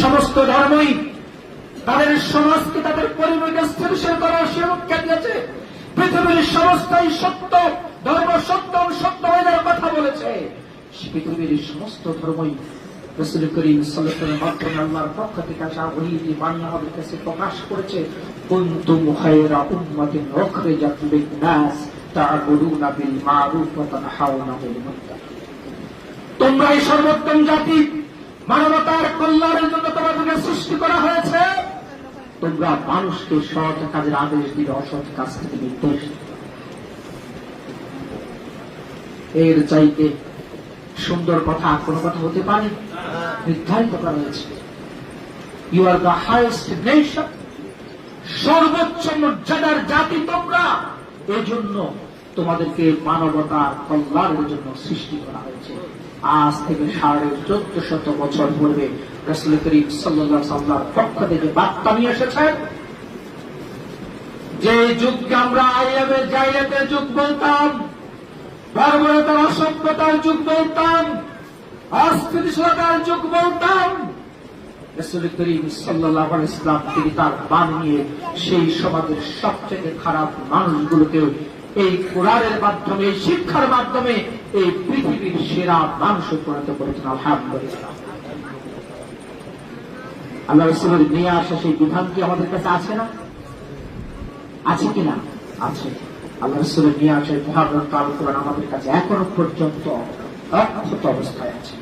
সমস্ত ধর্মই তাদের সমাজকে তাদের পরিবারকে স্থিতিশীল করার শিক্ষা দিয়েছে। পৃথিবীর সমস্তই সত্য, ধর্ম সত্য, সত্যবাদের কথা বলেছে। পৃথিবীর সমস্ত ধর্মই রাসূল করিম সাল্লাল্লাহু আলাইহি ওয়াসাল্লামের মাধ্যমে আল্লাহর পক্ষ থেকে আসা ওহী বাণী আমাদের কাছে প্রকাশ করেছে। কুনতুম খায়রা উম্মাতিন উখরিজাত লিন-নাস তা'মুরুনা বিল মা'রুফ ওয়া তানহাউনা আনিল মুনকার। তোমরাই সর্বোত্তম জাতি, মানবতার কল্যাণের জন্য তোমাদেরকে সৃষ্টি করা হয়েছে। তোমরা মানুষকে সৎ কাজের আদেশ দিবে, অসৎ কাজ থেকে নির্দেশ দিবে। এর চাইতে সুন্দর কথা কোন কথা হতে পারে? নির্ধারিত করা হয়েছে। You are the highest nation, সর্বোচ্চ মর্যাদার জাতি তোমরা। এজন্য তোমাদেরকে মানবতার কল্যাণের জন্য সৃষ্টি করা হয়েছে। আজ থেকে 1450 বছর পূর্বে রাসূল করিম সাল্লাল্লাহু আলাইহি ওয়াসাল্লামের পক্ষ থেকে বার্তা নিয়ে এসেছেন। যে যুগকে আমরা আইএমএ জাইলাতের যুগ বলতাম, বর্বরতার অসভ্যতার যুগ বলতাম, অস্থিতিশীলতার যুগ বলতাম, রাসূল করিম সাল্লাল্লাহু আলাইহি ওয়াসাল্লাম তিনি তার বাণী নিয়ে সেই সমাজের সবচেয়ে খারাপ মানুষগুলোকে এই কোরআনের মাধ্যমে, শিক্ষার মাধ্যমে এই পৃথিবীর সেরা মানুষে পরিণত করেছেন। আলহামদুলিল্লাহ। আল্লাহ রাসূলের নিয়ে আসা সেই বিধান কি আমাদের কাছে আছে না? আছে কিনা? আছে। আল্লাহ রাসূলের নিয়ে আসা মহাগ্রন্থ আল কোরআন আমাদের কাছে এখনো পর্যন্ত অক্ষত অবস্থায় আছে।